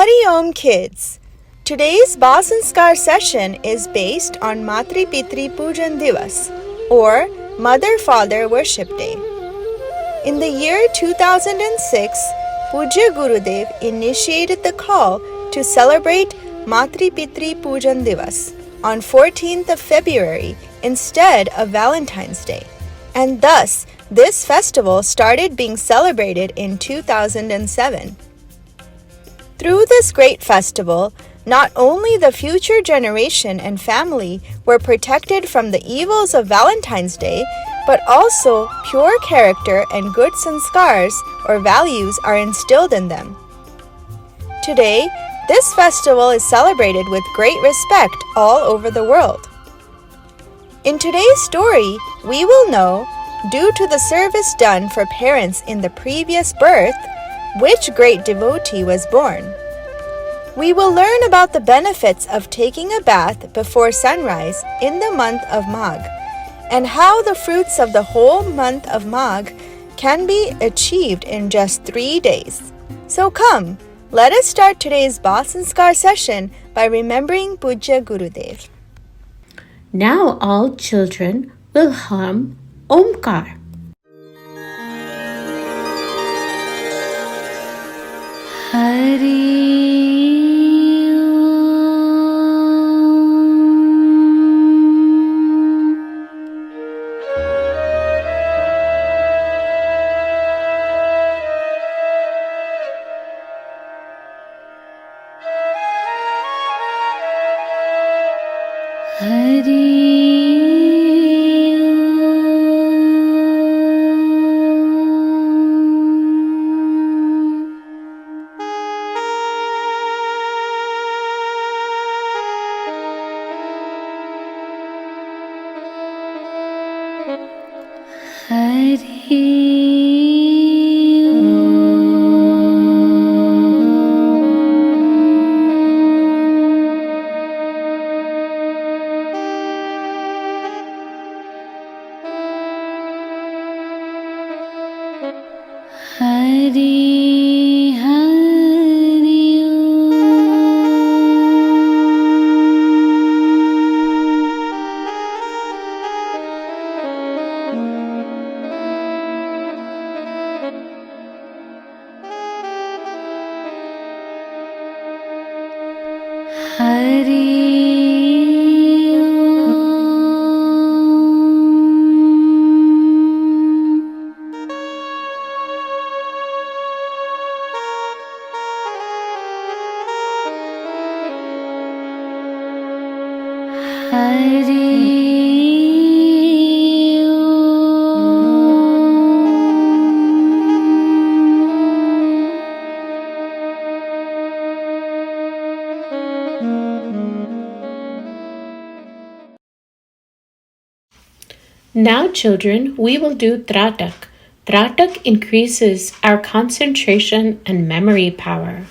Hari Om kids! Today's Basanskar session is based on Matri Pitri Pujan Divas or Mother-Father Worship Day. In the year 2006, Pujya Gurudev initiated the call to celebrate Matri Pitri Pujan Divas on 14th of February instead of Valentine's Day, and thus this festival started being celebrated in 2007. Through this great festival, not only the future generation and family were protected from the evils of Valentine's Day, but also pure character and good sanskars or values are instilled in them. Today, this festival is celebrated with great respect all over the world. In today's story, we will know, due to the service done for parents in the previous birth, which great devotee was born. We will learn about the benefits of taking a bath before sunrise in the month of Magh, and how the fruits of the whole month of Magh can be achieved in just 3 days. So come, let us start today's Basanskar session by remembering Pujya Gurudev. Now all children will hum Omkar. Hari Now, children, we will do Tratak. Tratak increases our concentration and memory power.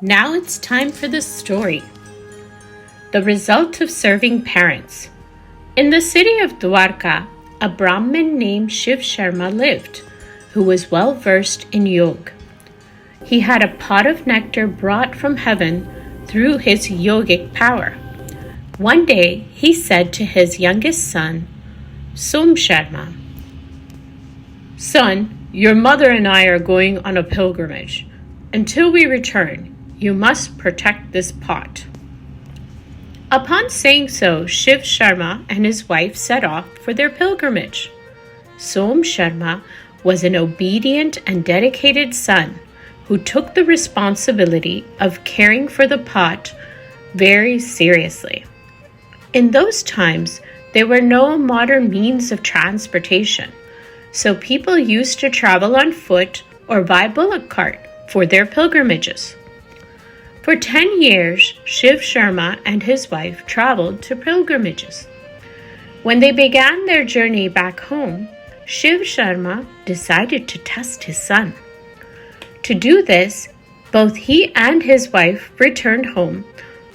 Now it's time for the story. The result of serving parents. In the city of Dwarka, a Brahmin named Shiv Sharma lived, who was well versed in yoga. He had a pot of nectar brought from heaven through his yogic power. One day, he said to his youngest son, Som Sharma, "Son, your mother and I are going on a pilgrimage. Until we return, you must protect this pot." Upon saying so, Shiv Sharma and his wife set off for their pilgrimage. Som Sharma was an obedient and dedicated son who took the responsibility of caring for the pot very seriously. In those times, there were no modern means of transportation, so people used to travel on foot or by bullock cart for their pilgrimages. For 10 years, Shiv Sharma and his wife traveled to pilgrimages. When they began their journey back home, Shiv Sharma decided to test his son. To do this, both he and his wife returned home,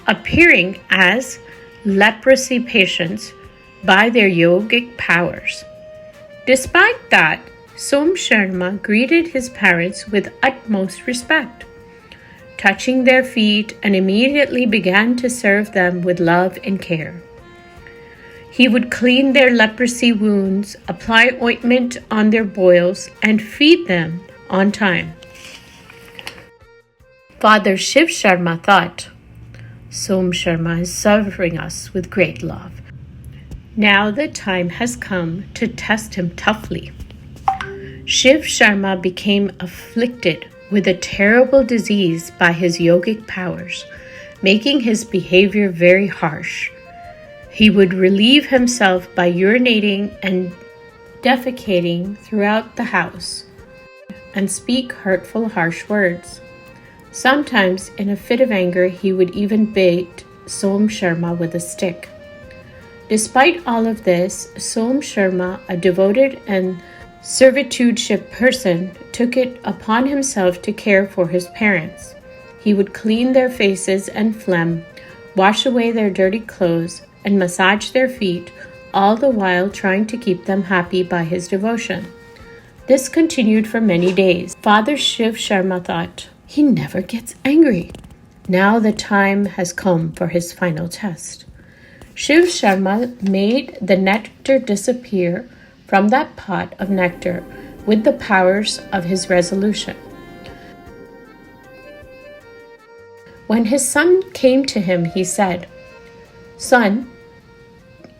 appearing as leprosy patients by their yogic powers. Despite that, Som Sharma greeted his parents with utmost respect, touching their feet, and immediately began to serve them with love and care. He would clean their leprosy wounds, apply ointment on their boils, and feed them on time. Father Shiv Sharma thought, Som Sharma is serving us with great love. Now the time has come to test him toughly. Shiv Sharma became afflicted with a terrible disease by his yogic powers, making his behavior very harsh. He would relieve himself by urinating and defecating throughout the house and speak hurtful, harsh words. Sometimes, in a fit of anger, he would even beat Som Sharma with a stick. Despite all of this, Som Sharma, a devoted and servitudeship person, took it upon himself to care for his parents. He would clean their faces and phlegm, wash away their dirty clothes, and massage their feet, all the while trying to keep them happy by his devotion. This continued for many days. Father Shiv Sharma thought, he never gets angry. Now the time has come for his final test. Shiv Sharma made the nectar disappear from that pot of nectar with the powers of his resolution. When his son came to him, he said, "Son,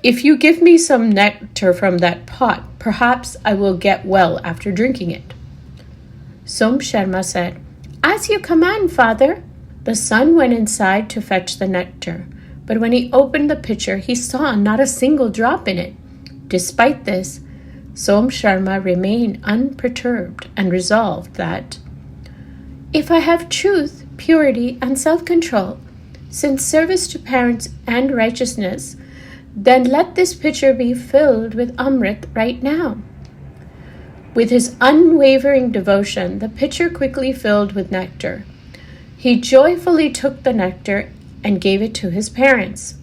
if you give me some nectar from that pot, perhaps I will get well after drinking it." Som Sharma said, "As you command, father." The son went inside to fetch the nectar, but when he opened the pitcher, he saw not a single drop in it. Despite this, Som Sharma remained unperturbed and resolved that, "If I have truth, purity, and self-control, since service to parents and righteousness, then let this pitcher be filled with Amrit right now." With his unwavering devotion, the pitcher quickly filled with nectar. He joyfully took the nectar and gave it to his parents.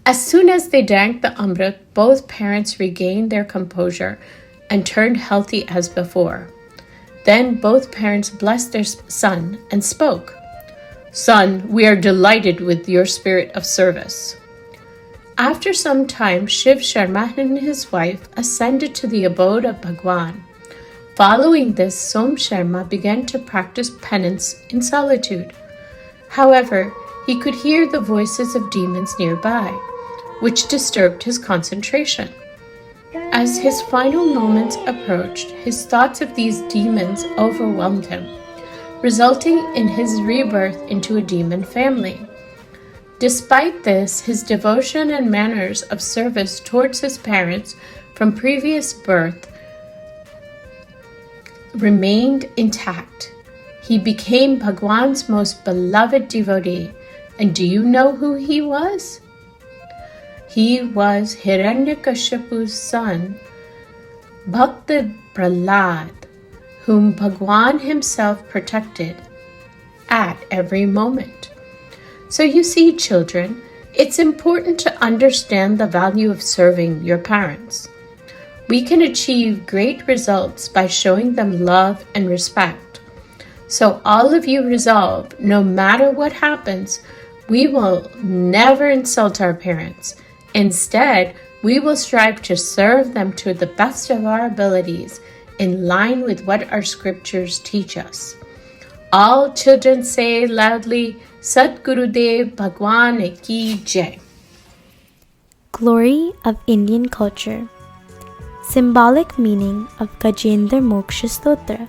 As soon as they drank the Amrit, both parents regained their composure and turned healthy as before. Then both parents blessed their son and spoke, "Son, we are delighted with your spirit of service." After some time, Shiv Sharma and his wife ascended to the abode of Bhagwan. Following this, Som Sharma began to practice penance in solitude. However, he could hear the voices of demons nearby, which disturbed his concentration. As his final moments approached, his thoughts of these demons overwhelmed him, resulting in his rebirth into a demon family. Despite this, his devotion and manners of service towards his parents from previous birth remained intact. He became Bhagwan's most beloved devotee. And do you know who he was? He was Hiranyakashipu's son, Bhakta Prahlad, whom Bhagwan himself protected at every moment. So you see, children, it's important to understand the value of serving your parents. We can achieve great results by showing them love and respect. So all of you resolve, no matter what happens, we will never insult our parents. Instead, we will strive to serve them to the best of our abilities in line with what our scriptures teach us. All children say loudly, Sat Gurudev Bhagwan Ki Jai. Glory of Indian culture. Symbolic meaning of Gajendra Moksha Stotra.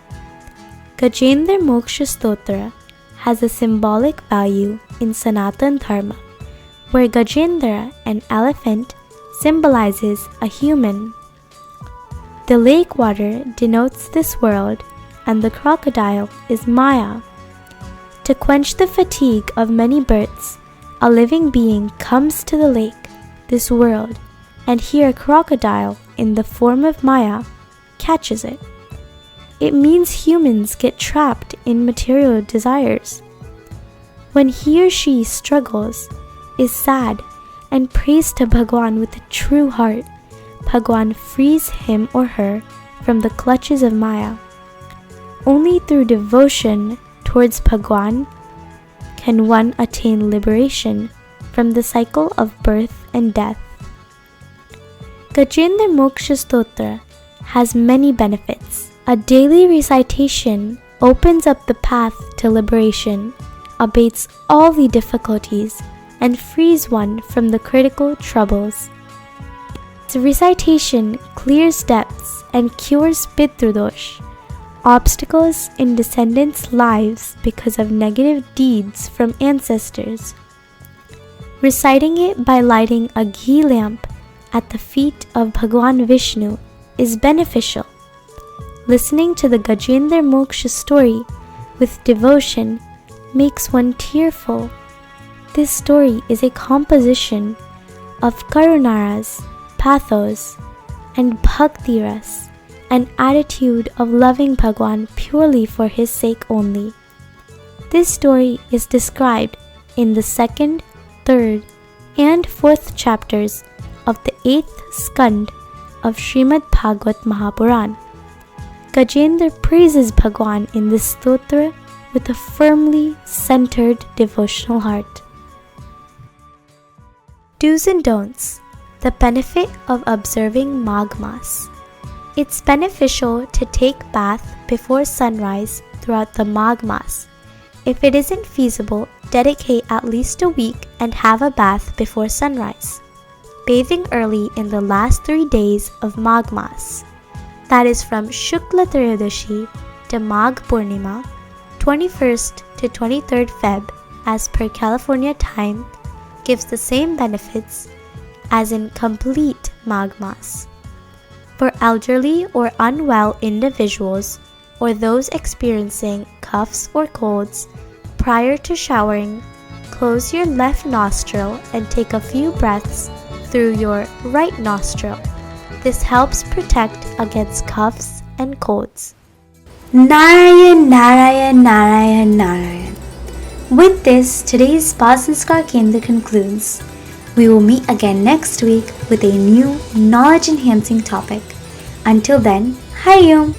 Gajendra Moksha Stotra has a symbolic value in sanatandharma, where Gajendra, an elephant, symbolizes a human. The lake water denotes this world, and the crocodile is Maya. To quench the fatigue of many births, a living being comes to the lake, this world, and here a crocodile, in the form of Maya, catches it. It means humans get trapped in material desires. When he or she struggles, is sad, and prays to Bhagwan with a true heart, Bhagwan frees him or her from the clutches of Maya. Only through devotion towards Bhagwan can one attain liberation from the cycle of birth and death. Gajendra Moksha Stotra has many benefits. A daily recitation opens up the path to liberation, abates all the difficulties, and frees one from the critical troubles. The recitation clears depths and cures pitrudosh, obstacles in descendants' lives because of negative deeds from ancestors. Reciting it by lighting a ghee lamp at the feet of Bhagwan Vishnu is beneficial. Listening to the Gajendra Moksha story with devotion makes one tearful. This story is a composition of karunaras, pathos, and bhakti-ras, an attitude of loving Bhagwan purely for his sake only. This story is described in the 2nd, 3rd, and 4th chapters of the 8th skand of Srimad Bhagwat Mahapuran. Gajendra praises Bhagwan in this stotra with a firmly centered devotional heart. Do's and don'ts. The benefit of observing Magh Mas. It's beneficial to take bath before sunrise throughout the Magh Mas. If it isn't feasible, dedicate at least a week and have a bath before sunrise. Bathing early in the last 3 days of Magh Mas. That is from Shukla Triyodashi to Magh Purnima, 21st to 23rd Feb as per California time, gives the same benefits as in complete Magh Mas. For elderly or unwell individuals or those experiencing coughs or colds, prior to showering, close your left nostril and take a few breaths through your right nostril. This helps protect against coughs and colds. Narayan, Narayan, Narayan, Narayan. With this, today's Sanskar Kendra concludes. We will meet again next week with a new knowledge-enhancing topic. Until then, Hari Om.